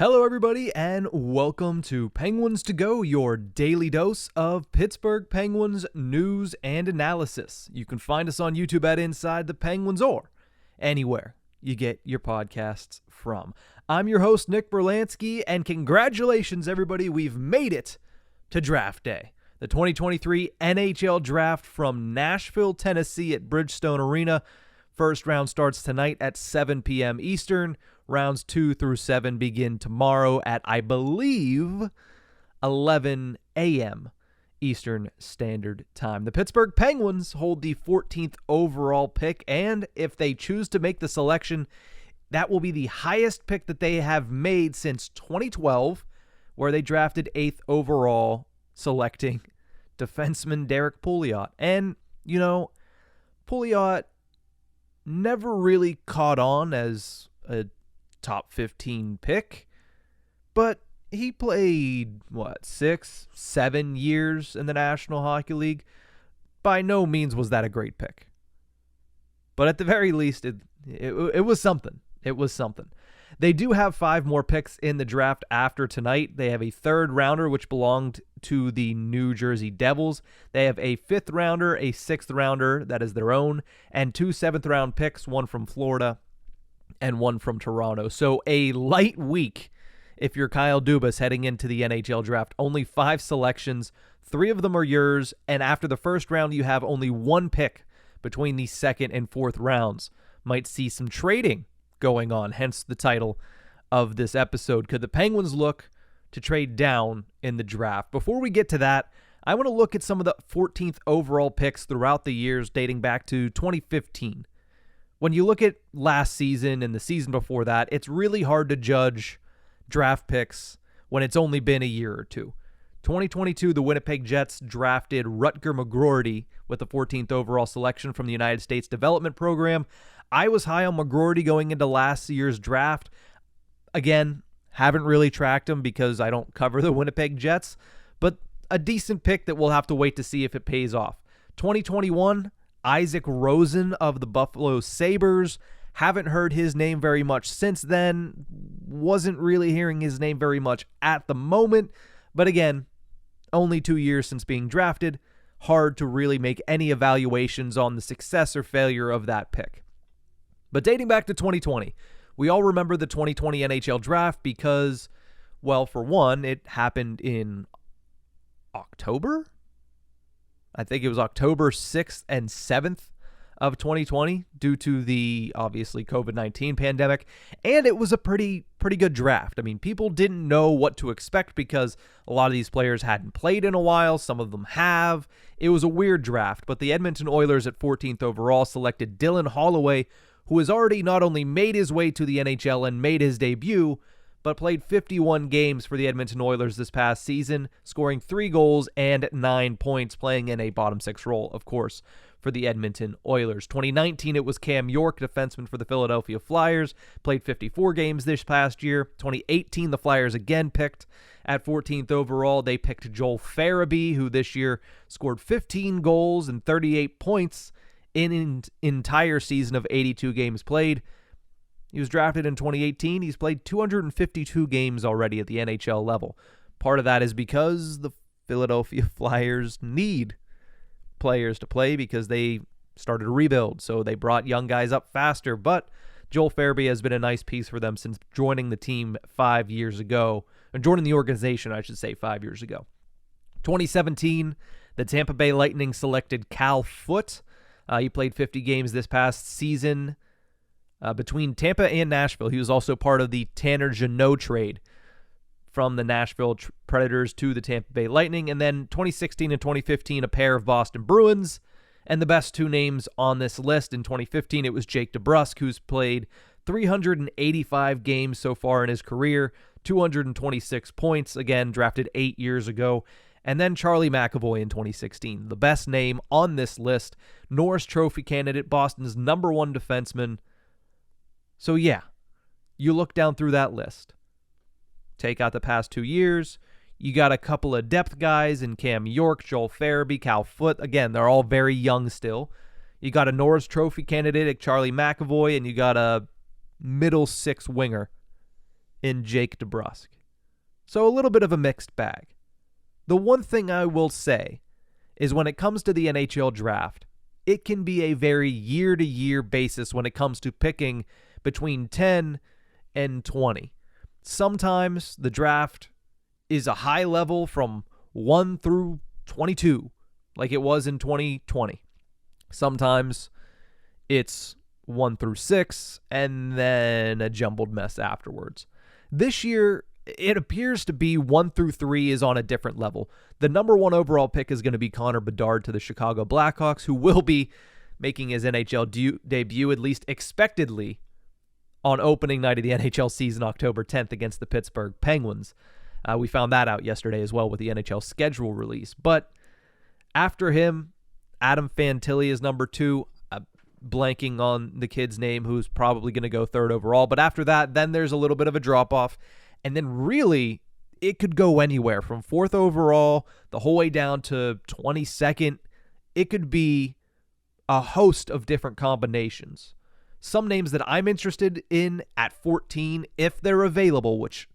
Hello, everybody, and welcome to Penguins to Go, your daily dose of Pittsburgh Penguins news and analysis. You can find us on YouTube at Inside the Penguins or anywhere you get your podcasts from. I'm your host, Nick Brlansky, and congratulations, everybody. We've made it to Draft Day. The 2023 NHL Draft from Nashville, Tennessee at Bridgestone Arena. First round starts tonight at 7 p.m. Eastern. Rounds 2 through 7 begin tomorrow at, I believe, 11 a.m. Eastern Standard Time. The Pittsburgh Penguins hold the 14th overall pick, and if they choose to make the selection, that will be the highest pick that they have made since 2012, where they drafted 8th overall, selecting defenseman Derek Pouliot. And, you know, Pouliot never really caught on as a top 15 pick, but he played, 6-7 years in the National Hockey League. By no means was that a great pick. But at the very least, it was something. It was something. They do have 5 more picks in the draft after tonight. They have a 3rd rounder, which belonged to the New Jersey Devils. They have a 5th rounder, a 6th rounder that is their own, and 2 7th round picks, one from Florida and one from Toronto. So a light week if you're Kyle Dubas heading into the NHL draft. Only 5 selections, 3 of them are yours, and after the first round you have only 1 pick between the 2nd and 4th rounds. Might see some trading going on, hence the title of this episode. Could the Penguins look to trade down in the draft? Before we get to that, I want to look at some of the 14th overall picks throughout the years dating back to 2015. When you look at last season and the season before that, it's really hard to judge draft picks when it's only been a year or two. 2022, the Winnipeg Jets drafted Rutger McGroarty with the 14th overall selection from the United States Development Program. I was high on McGroarty going into last year's draft. Again, haven't really tracked him because I don't cover the Winnipeg Jets, but a decent pick that we'll have to wait to see if it pays off. 2021, Isaac Rosen of the Buffalo Sabres. Haven't heard his name very much since then. Wasn't really hearing his name very much at the moment. But again, only 2 years since being drafted. Hard to really make any evaluations on the success or failure of that pick. But dating back to 2020, we all remember the 2020 NHL draft because, well, for one, it happened in October? I think it was October 6th and 7th of 2020 due to the, obviously, COVID-19 pandemic. And it was a pretty good draft. I mean, people didn't know what to expect because a lot of these players hadn't played in a while. Some of them have. It was a weird draft. But the Edmonton Oilers at 14th overall selected Dylan Holloway, who has already not only made his way to the NHL and made his debut, but played 51 games for the Edmonton Oilers this past season, scoring 3 goals and 9 points, playing in a bottom 6 role, of course, for the Edmonton Oilers. 2019, it was Cam York, defenseman for the Philadelphia Flyers, played 54 games this past year. 2018, the Flyers again picked at 14th overall. They picked Joel Farabee, who this year scored 15 goals and 38 points in an entire season of 82 games played. He was drafted in 2018. He's played 252 games already at the NHL level. Part of that is because the Philadelphia Flyers need players to play because they started a rebuild, so they brought young guys up faster. But Joel Farabee has been a nice piece for them since joining the team 5 years ago, or joining the organization, I should say, 5 years ago. 2017, the Tampa Bay Lightning selected Cal Foote. He played 50 games this past season. Between Tampa and Nashville, he was also part of the Tanner Jeannot trade from the Nashville Predators to the Tampa Bay Lightning. And then 2016 and 2015, a pair of Boston Bruins. And the best 2 names on this list in 2015, it was Jake DeBrusk, who's played 385 games so far in his career, 226 points, again, drafted 8 years ago. And then Charlie McAvoy in 2016, the best name on this list, Norris Trophy candidate, Boston's #1 defenseman. So yeah, you look down through that list. Take out the past 2 years. You got a couple of depth guys in Cam York, Joel Farabee, Cal Foote. Again, they're all very young still. You got a Norris Trophy candidate, Charlie McAvoy, and you got a middle 6 winger in Jake DeBrusk. So a little bit of a mixed bag. The one thing I will say is when it comes to the NHL draft, it can be a very year-to-year basis when it comes to picking between 10 and 20. Sometimes the draft is a high level from 1 through 22, like it was in 2020. Sometimes it's 1 through 6, and then a jumbled mess afterwards. This year, it appears to be 1 through 3 is on a different level. The number 1 overall pick is going to be Connor Bedard to the Chicago Blackhawks, who will be making his NHL debut, at least expectedly, on opening night of the NHL season, October 10th, against the Pittsburgh Penguins. We found that out yesterday as well with the NHL schedule release. But after him, Adam Fantilli is number 2. Blanking on the kid's name, who's probably going to go 3rd overall. But after that, then there's a little bit of a drop-off. And then really, it could go anywhere from 4th overall the whole way down to 22nd. It could be a host of different combinations. Some names that I'm interested in at 14, if they're available, which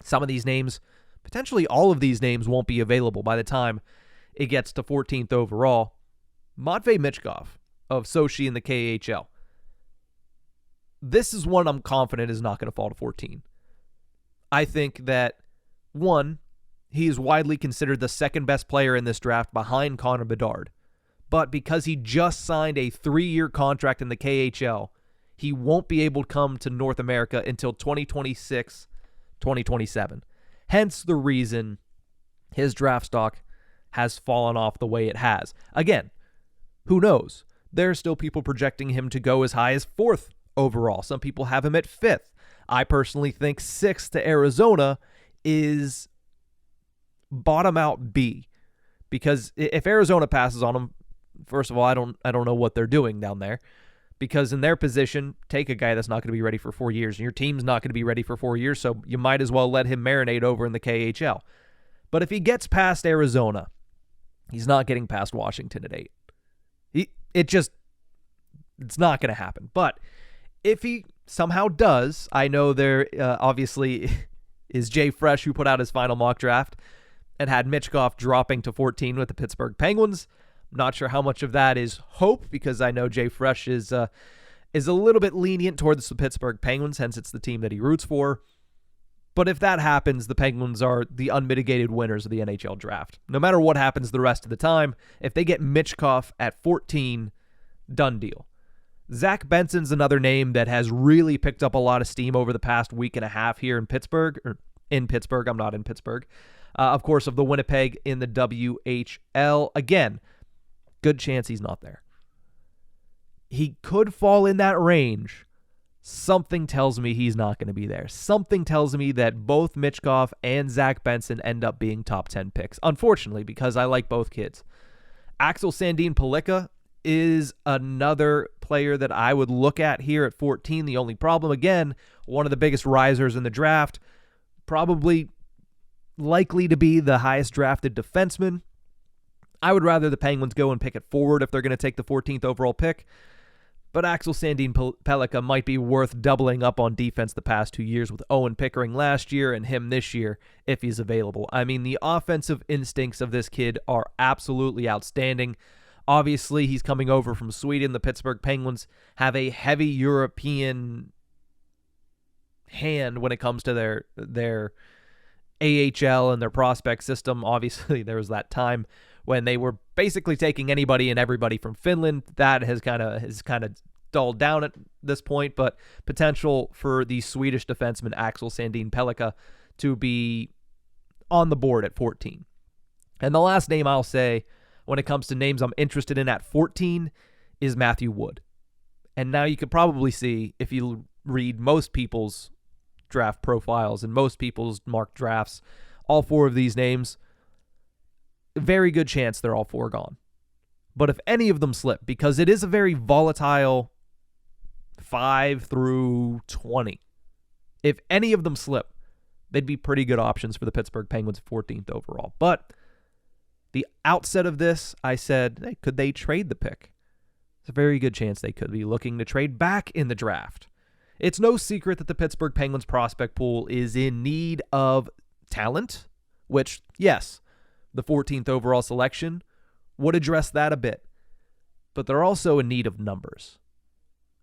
some of these names, potentially all of these names, won't be available by the time it gets to 14th overall. Matvei Michkov of Sochi in the KHL. This is one I'm confident is not going to fall to 14. I think that, 1, he is widely considered the second best player in this draft behind Connor Bedard. But because he just signed a 3-year contract in the KHL, he won't be able to come to North America until 2026, 2027. Hence the reason his draft stock has fallen off the way it has. Again, who knows? There are still people projecting him to go as high as 4th overall. Some people have him at 5th. I personally think 6th to Arizona is bottom out B. Because if Arizona passes on him, first of all, I don't know what they're doing down there. Because in their position, take a guy that's not going to be ready for 4 years. And your team's not going to be ready for 4 years, so you might as well let him marinate over in the KHL. But if he gets past Arizona, he's not getting past Washington at 8. It's not going to happen. But if he somehow does, I know there obviously is Jay Fresh, who put out his final mock draft and had Michkov dropping to 14 with the Pittsburgh Penguins. I'm not sure how much of that is hope, because I know Jay Fresh is a little bit lenient towards the Pittsburgh Penguins, hence it's the team that he roots for. But if that happens, the Penguins are the unmitigated winners of the NHL draft. No matter what happens the rest of the time, if they get Michkov at 14, done deal. Zach Benson's another name that has really picked up a lot of steam over the past week and a half here in Pittsburgh. I'm not in Pittsburgh. Of course, of the Winnipeg in the WHL. Again, good chance he's not there. He could fall in that range. Something tells me he's not going to be there. Something tells me that both Michkov and Zach Benson end up being top 10 picks. Unfortunately, because I like both kids. Axel Sandin Pellikka is another player that I would look at here at 14. The only problem, again, one of the biggest risers in the draft, probably likely to be the highest drafted defenseman. I would rather the Penguins go and pick it forward if they're going to take the 14th overall pick. But Axel Sandin Pellikka might be worth doubling up on defense the past 2 years with Owen Pickering last year and him this year if he's available. I mean, the offensive instincts of this kid are absolutely outstanding. Obviously, he's coming over from Sweden. The Pittsburgh Penguins have a heavy European hand when it comes to their AHL and their prospect system. Obviously, there was that time when they were basically taking anybody and everybody from Finland. That has kind of dulled down at this point, but potential for the Swedish defenseman Axel Sandin Pellikka to be on the board at 14. And the last name I'll say when it comes to names I'm interested in at 14 is Matthew Wood. And now you could probably see, if you read most people's draft profiles and most people's mock drafts, all 4 of these names, very good chance they're all 4 gone. But if any of them slip, because it is a very volatile 5 through 20, if any of them slip, they'd be pretty good options for the Pittsburgh Penguins 14th overall. But the outset of this, I said, hey, could they trade the pick? It's a very good chance they could be looking to trade back in the draft. It's no secret that the Pittsburgh Penguins prospect pool is in need of talent, which, yes, the 14th overall selection would address that a bit. But they're also in need of numbers.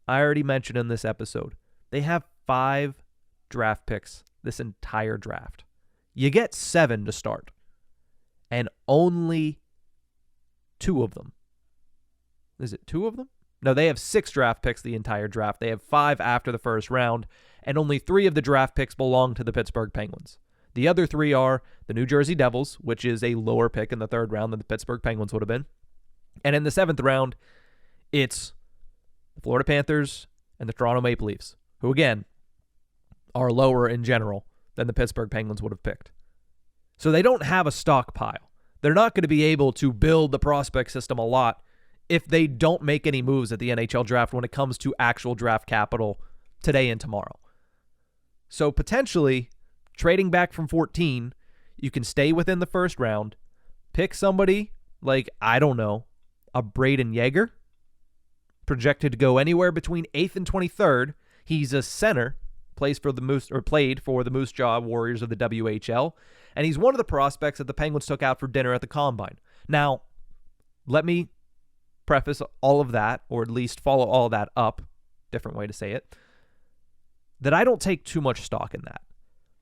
I already mentioned in this episode, they have 5 draft picks this entire draft. You get 7 to start, and only 2 of them. Is it 2 of them? No, they have 6 draft picks the entire draft. They have 5 after the first round, and only 3 of the draft picks belong to the Pittsburgh Penguins. The other 3 are the New Jersey Devils, which is a lower pick in the 3rd round than the Pittsburgh Penguins would have been. And in the 7th round, it's the Florida Panthers and the Toronto Maple Leafs, who, again, are lower in general than the Pittsburgh Penguins would have picked. So they don't have a stockpile. They're not going to be able to build the prospect system a lot if they don't make any moves at the NHL draft when it comes to actual draft capital today and tomorrow. So potentially, trading back from 14, you can stay within the first round, pick somebody like, I don't know, a Braden Yeager, projected to go anywhere between 8th and 23rd. He's a center, played for the Moose Jaw Warriors of the WHL, and he's one of the prospects that the Penguins took out for dinner at the Combine. Now, let me preface all of that, or at least follow all of that up, different way to say it, that I don't take too much stock in that.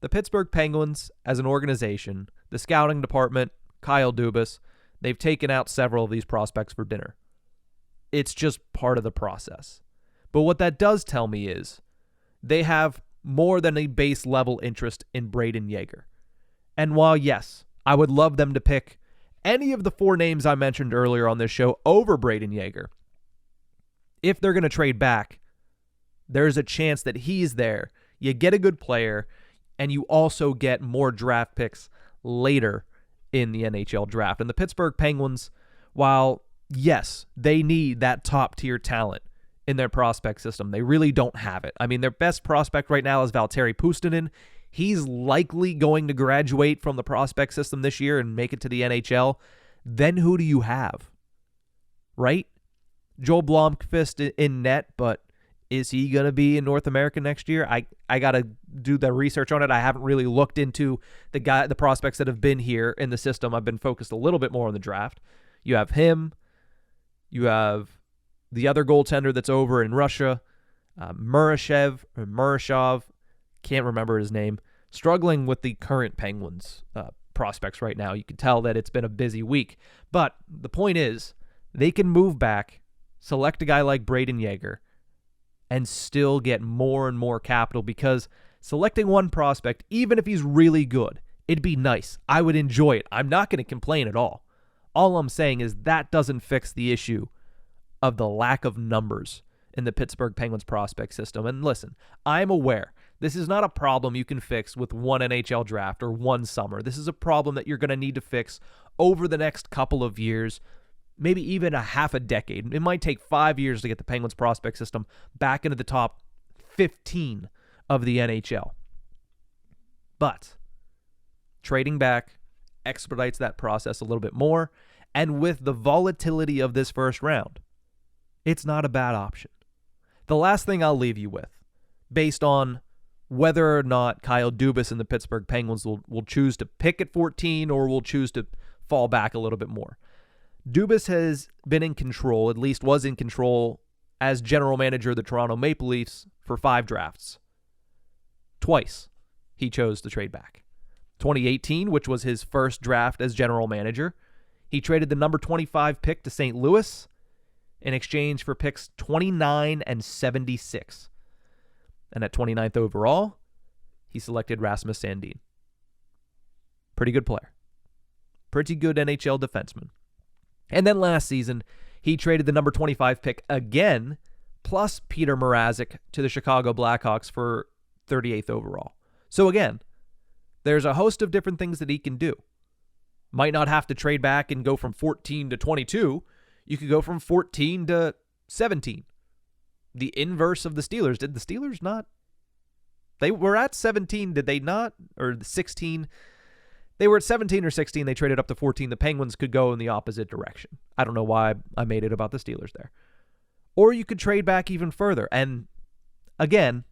The Pittsburgh Penguins, as an organization, the scouting department, Kyle Dubas, they've taken out several of these prospects for dinner. It's just part of the process. But what that does tell me is they have more than a base level interest in Braden Yeager. And while, yes, I would love them to pick any of the 4 names I mentioned earlier on this show over Braden Yeager, if they're going to trade back, there's a chance that he's there. You get a good player, and you also get more draft picks later in the NHL draft. And the Pittsburgh Penguins, while, yes, they need that top-tier talent in their prospect system, they really don't have it. I mean, their best prospect right now is Valtteri Puustinen. He's likely going to graduate from the prospect system this year and make it to the NHL. Then who do you have? Right? Joel Blomqvist in net, but is he going to be in North America next year? I got to do the research on it. I haven't really looked into the prospects that have been here in the system. I've been focused a little bit more on the draft. You have him. You have the other goaltender that's over in Russia, Murashov, can't remember his name, struggling with the current Penguins prospects right now. You can tell that it's been a busy week. But the point is, they can move back, select a guy like Braden Yeager, and still get more and more capital, because selecting one prospect, even if he's really good, it'd be nice. I would enjoy it. I'm not going to complain at all. All I'm saying is that doesn't fix the issue of the lack of numbers in the Pittsburgh Penguins prospect system. And listen, I'm aware this is not a problem you can fix with one NHL draft or one summer. This is a problem that you're going to need to fix over the next couple of years, maybe even a half a decade. It might take 5 years to get the Penguins prospect system back into the top 15 of the NHL. But trading back expedites that process a little bit more. And with the volatility of this first round, it's not a bad option. The last thing I'll leave you with, based on whether or not Kyle Dubas and the Pittsburgh Penguins will choose to pick at 14 or will choose to fall back a little bit more. Dubas has been in control, at least was in control, as general manager of the Toronto Maple Leafs for 5 drafts. Twice he chose to trade back. 2018, which was his first draft as general manager, he traded the number 25 pick to St. Louis in exchange for picks 29 and 76. And at 29th overall, he selected Rasmus Sandin. Pretty good player. Pretty good NHL defenseman. And then last season, he traded the number 25 pick again, plus Peter Mrazek, to the Chicago Blackhawks for 38th overall. So again, there's a host of different things that he can do. Might not have to trade back and go from 14 to 22. You could go from 14 to 17. The inverse of the Steelers. Did the Steelers not? They were at 17, did they not? Or 16? They were at 17 or 16. They traded up to 14. The Penguins could go in the opposite direction. I don't know why I made it about the Steelers there. Or you could trade back even further. And again,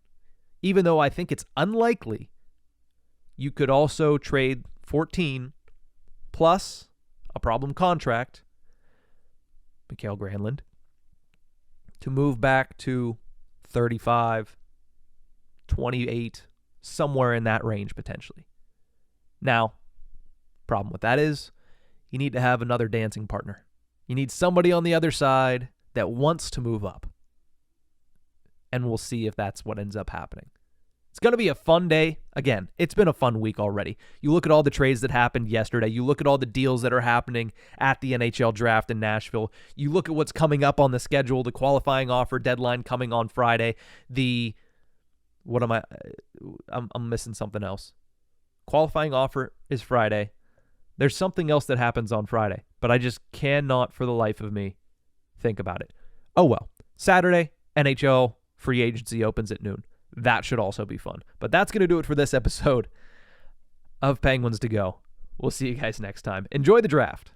even though I think it's unlikely, you could also trade 14 plus a problem contract, Mikael Granlund, to move back to 35, 28, somewhere in that range potentially. Now, problem with that is you need to have another dancing partner. You need somebody on the other side that wants to move up. And we'll see if that's what ends up happening. It's going to be a fun day. Again, it's been a fun week already. You look at all the trades that happened yesterday. You look at all the deals that are happening at the NHL draft in Nashville. You look at what's coming up on the schedule, the qualifying offer deadline coming on Friday. I'm missing something else. Qualifying offer is Friday. There's something else that happens on Friday, but I just cannot for the life of me think about it. Oh well. Saturday, NHL free agency opens at noon. That should also be fun. But that's going to do it for this episode of Penguins to Go. We'll see you guys next time. Enjoy the draft.